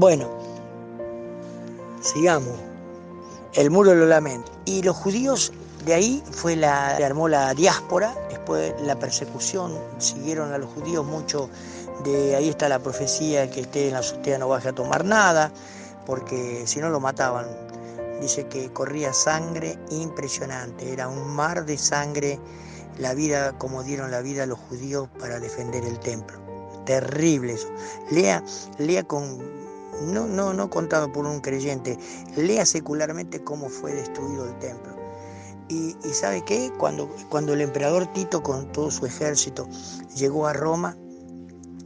Bueno, sigamos. El muro lo lamenta. Y los judíos, de ahí se armó la diáspora, después la persecución, siguieron a los judíos mucho, de ahí está la profecía que esté en la azotea no baje a tomar nada, porque si no lo mataban. Dice que corría sangre impresionante, era un mar de sangre, la vida, como dieron la vida a los judíos para defender el templo. Terrible eso. Lea no contado por un creyente, lea secularmente cómo fue destruido el templo. Y ¿sabe qué? Cuando el emperador Tito con todo su ejército llegó a Roma,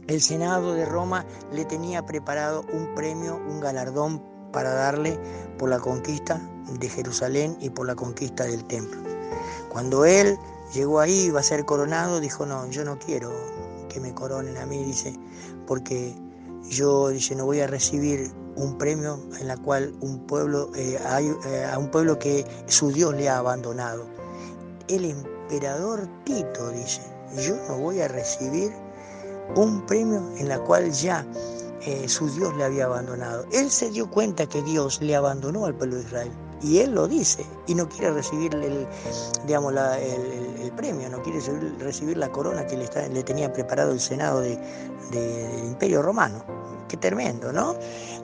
el Senado de Roma le tenía preparado un premio, un galardón para darle por la conquista de Jerusalén y por la conquista del templo. Cuando él llegó ahí, iba a ser coronado, dijo, no, yo no quiero que me coronen a mí, dice, porque yo, dice, no voy a recibir un premio en la cual a un pueblo que su Dios le ha abandonado. El emperador Tito dice, yo no voy a recibir un premio en la cual ya su Dios le había abandonado. Él se dio cuenta que Dios le abandonó al pueblo de Israel. Y él lo dice, y no quiere recibir el premio, no quiere recibir la corona que le tenía preparado el Senado del Imperio Romano. Qué tremendo, ¿no?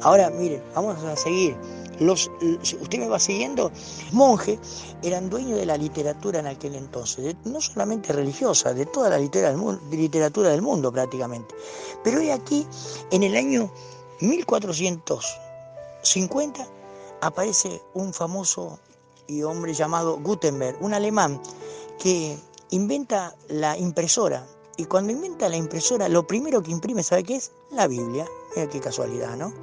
Ahora, miren, vamos a seguir. Usted me va siguiendo. Los monjes eran dueños de la literatura en aquel entonces, no solamente religiosa, de toda la literatura del mundo prácticamente. Pero hoy aquí, en el año 1450, aparece un famoso y hombre llamado Gutenberg, un alemán que inventa la impresora. Y cuando inventa la impresora, lo primero que imprime, ¿sabe qué es? La Biblia. Mira qué casualidad, ¿no?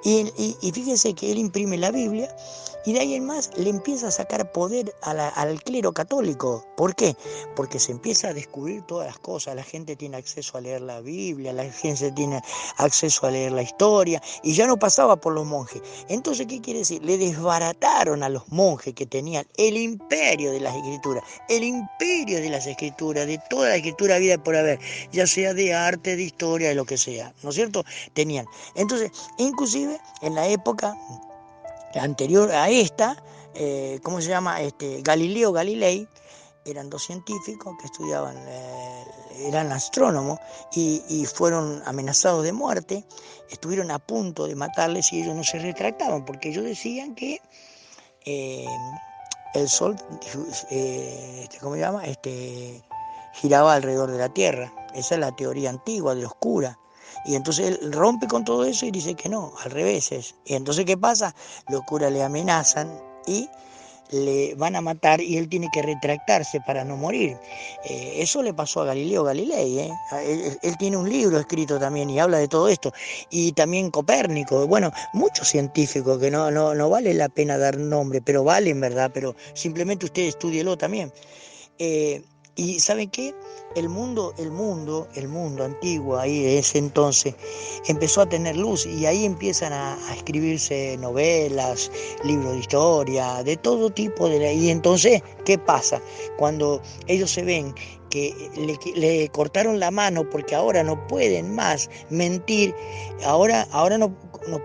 Y fíjese que él imprime la Biblia y de ahí en más le empieza a sacar poder al clero católico. ¿Por qué? Porque se empieza a descubrir todas las cosas. La gente tiene acceso a leer la Biblia, la gente tiene acceso a leer la historia y ya no pasaba por los monjes. Entonces, ¿qué quiere decir? Le desbarataron a los monjes que tenían el imperio de las escrituras, de toda la escritura vida por haber, ya sea de arte, de historia, de lo que sea, ¿no es cierto? Tenían. Entonces, inclusive en la época anterior a esta, ¿cómo se llama? Galileo Galilei, eran dos científicos que estudiaban, eran astrónomos y fueron amenazados de muerte, estuvieron a punto de matarles y ellos no se retractaban porque ellos decían que el sol, ¿cómo se llama? Giraba alrededor de la Tierra. Esa es la teoría antigua de los curas. Y entonces él rompe con todo eso y dice que no, al revés es. Y entonces, ¿qué pasa? Los curas le amenazan y le van a matar y él tiene que retractarse para no morir. Eso le pasó a Galileo Galilei. Él tiene un libro escrito también y habla de todo esto. Y también Copérnico. Bueno, muchos científicos que no vale la pena dar nombre, pero valen, ¿verdad? Pero simplemente usted estúdielo también. Y ¿saben qué? El mundo antiguo, ahí de ese entonces, empezó a tener luz y ahí empiezan a escribirse novelas, libros de historia, de todo tipo. Y entonces, ¿qué pasa? Cuando ellos se ven que le cortaron la mano porque ahora no pueden más mentir, ahora no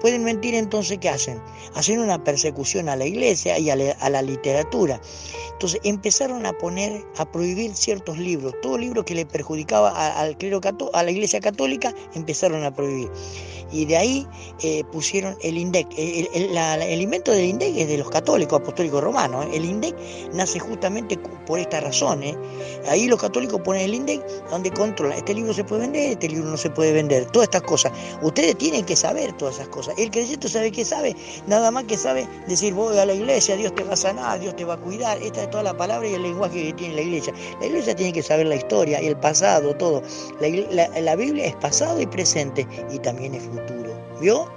pueden mentir, entonces ¿qué hacen? Hacen una persecución a la iglesia y a la literatura. Entonces empezaron a prohibir ciertos libros, todo libro que le perjudicaba al clero a la iglesia católica, empezaron a prohibir. Y de ahí pusieron el INDEC. El invento del INDEC es de los católicos apostólicos romanos. El INDEC nace justamente por esta razón. Ahí los católicos ponen el INDEC donde controlan. Este libro se puede vender, este libro no se puede vender. Todas estas cosas. Ustedes tienen que saber todas esas cosas. El creyente sabe qué sabe, nada más que sabe decir, voy a la iglesia, Dios te va a sanar, Dios te va a cuidar. Esta es toda la palabra y el lenguaje que tiene la iglesia. La iglesia tiene que saber la historia, el pasado, todo. La Biblia es pasado y presente y también es futuro. ¿Vio?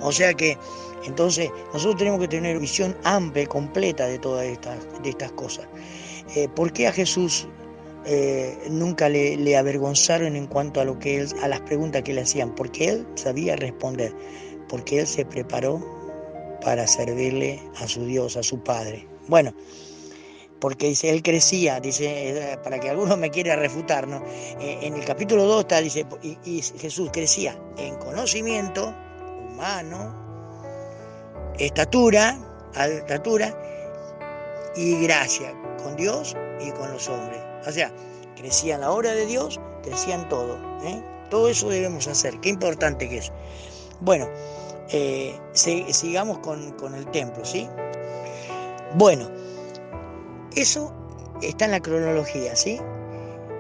O sea que, entonces, nosotros tenemos que tener visión amplia y completa de todas estas cosas. ¿Por qué a Jesús nunca le avergonzaron en cuanto a las preguntas que le hacían? Porque él sabía responder, porque él se preparó para servirle a su Dios, a su Padre. Bueno, porque dice, él crecía, dice, para que alguno me quiera refutar, ¿no? En el capítulo 2 está, dice, y Jesús crecía en conocimiento hermano, estatura, altatura y gracia con Dios y con los hombres. O sea, crecían la obra de Dios, crecían todo. Todo eso debemos hacer. Qué importante que es. Bueno, sigamos con el templo, ¿sí? Bueno, eso está en la cronología, ¿sí?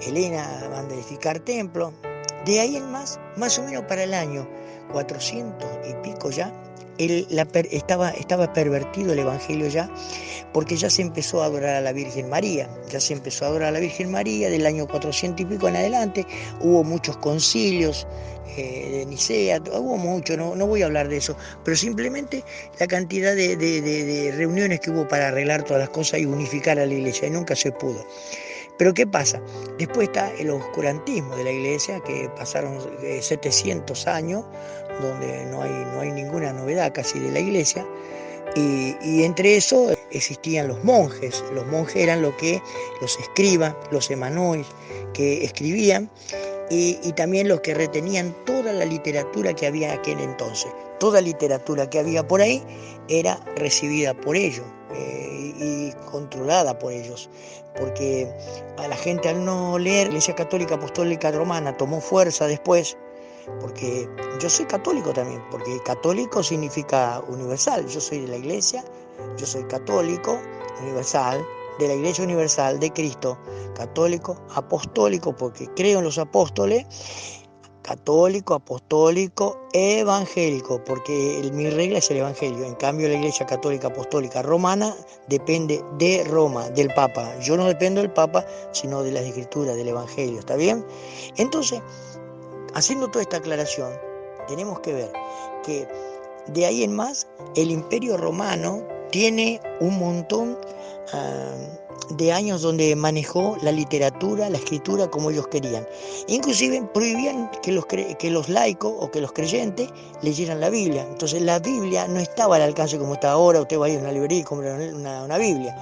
Helena manda a edificar templo. De ahí en más o menos para el año 400 y pico ya, estaba pervertido el evangelio ya, porque ya se empezó a adorar a la Virgen María. Del año 400 y pico en adelante. Hubo muchos concilios de Nicea, hubo mucho, no voy a hablar de eso, pero simplemente la cantidad de reuniones que hubo para arreglar todas las cosas y unificar a la iglesia, y nunca se pudo. Pero ¿qué pasa? Después está el oscurantismo de la iglesia, que pasaron 700 años, donde no hay ninguna novedad casi de la iglesia, y entre eso existían los monjes. Los monjes eran los escribas, los emanois, que escribían, y también los que retenían toda la literatura que había en aquel entonces. Toda literatura que había por ahí era recibida por ellos y controlada por ellos, porque a la gente, al no leer, la Iglesia Católica Apostólica Romana tomó fuerza después, porque yo soy católico también, porque católico significa universal. Yo soy de la Iglesia, yo soy católico universal, de la Iglesia Universal de Cristo, católico apostólico, porque creo en los apóstoles, católico, apostólico, evangélico, porque mi regla es el evangelio. En cambio, la Iglesia Católica Apostólica Romana depende de Roma, del Papa. Yo no dependo del Papa, sino de las Escrituras, del evangelio, ¿está bien? Entonces, haciendo toda esta aclaración, tenemos que ver que de ahí en más el Imperio Romano tiene un montón de años donde manejó la literatura, la escritura como ellos querían. Inclusive prohibían que los laicos o que los creyentes leyeran la Biblia. Entonces la Biblia no estaba al alcance como está ahora. Usted va a ir a una librería y compra una Biblia.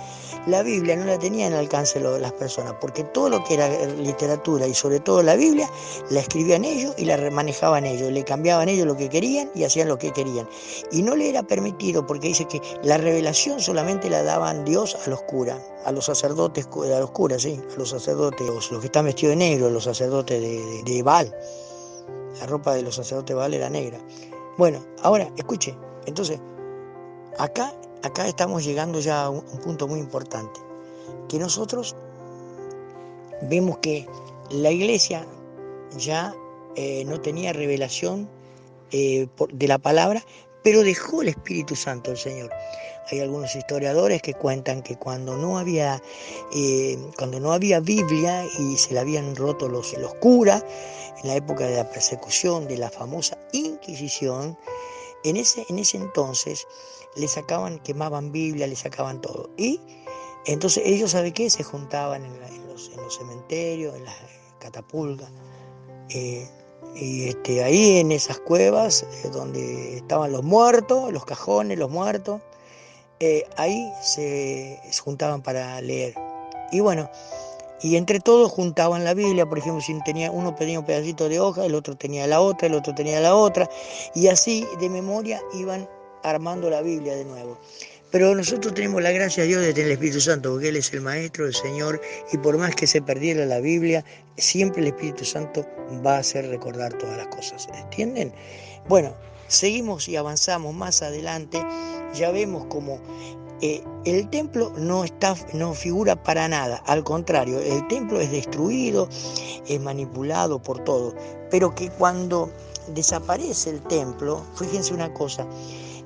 La Biblia no la tenían al alcance las personas, porque todo lo que era literatura y sobre todo la Biblia la escribían ellos y la manejaban ellos, le cambiaban ellos lo que querían y hacían lo que querían. Y no le era permitido, porque dice que la revelación solamente la daban Dios a los curas, a los sacerdotes, a los curas, sí, a los sacerdotes, los que están vestidos de negro, los sacerdotes de Baal. La ropa de los sacerdotes de Baal era negra. Bueno, ahora, escuche, entonces, acá estamos llegando ya a un punto muy importante, que nosotros vemos que la iglesia ya no tenía revelación de la palabra, pero dejó el Espíritu Santo el Señor. Hay algunos historiadores que cuentan que cuando no había Biblia y se la habían roto los curas, en la época de la persecución, de la famosa Inquisición, en ese entonces quemaban Biblia, le sacaban todo. Y entonces ellos, ¿sabe qué? Se juntaban en los cementerios, en las catapulgas, y ahí en esas cuevas donde estaban los muertos, los cajones, los muertos, ahí se juntaban para leer. Y bueno, y entre todos juntaban la Biblia. Por ejemplo, si uno pedía un pedacito de hoja, el otro tenía la otra, el otro tenía la otra, y así de memoria iban armando la Biblia de nuevo. Pero nosotros tenemos la gracia de Dios de tener el Espíritu Santo, porque Él es el Maestro, el Señor, y por más que se perdiera la Biblia, siempre el Espíritu Santo va a hacer recordar todas las cosas, ¿entienden? Bueno, seguimos y avanzamos más adelante, ya vemos como el templo no figura para nada, al contrario, el templo es destruido, es manipulado por todo, pero que cuando desaparece el templo, fíjense una cosa,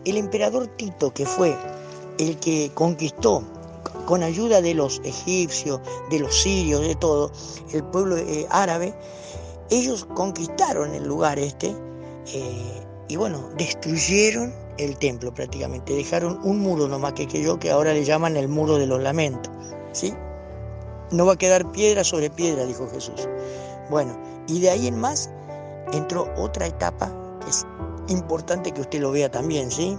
el emperador Tito, que fue el que conquistó con ayuda de los egipcios, de los sirios, de todo, el pueblo árabe, ellos conquistaron el lugar y bueno, destruyeron el templo prácticamente, dejaron un muro nomás que ahora le llaman el muro de los lamentos, ¿sí? No va a quedar piedra sobre piedra, dijo Jesús. Bueno, y de ahí en más entró otra etapa que es importante que usted lo vea también, ¿sí?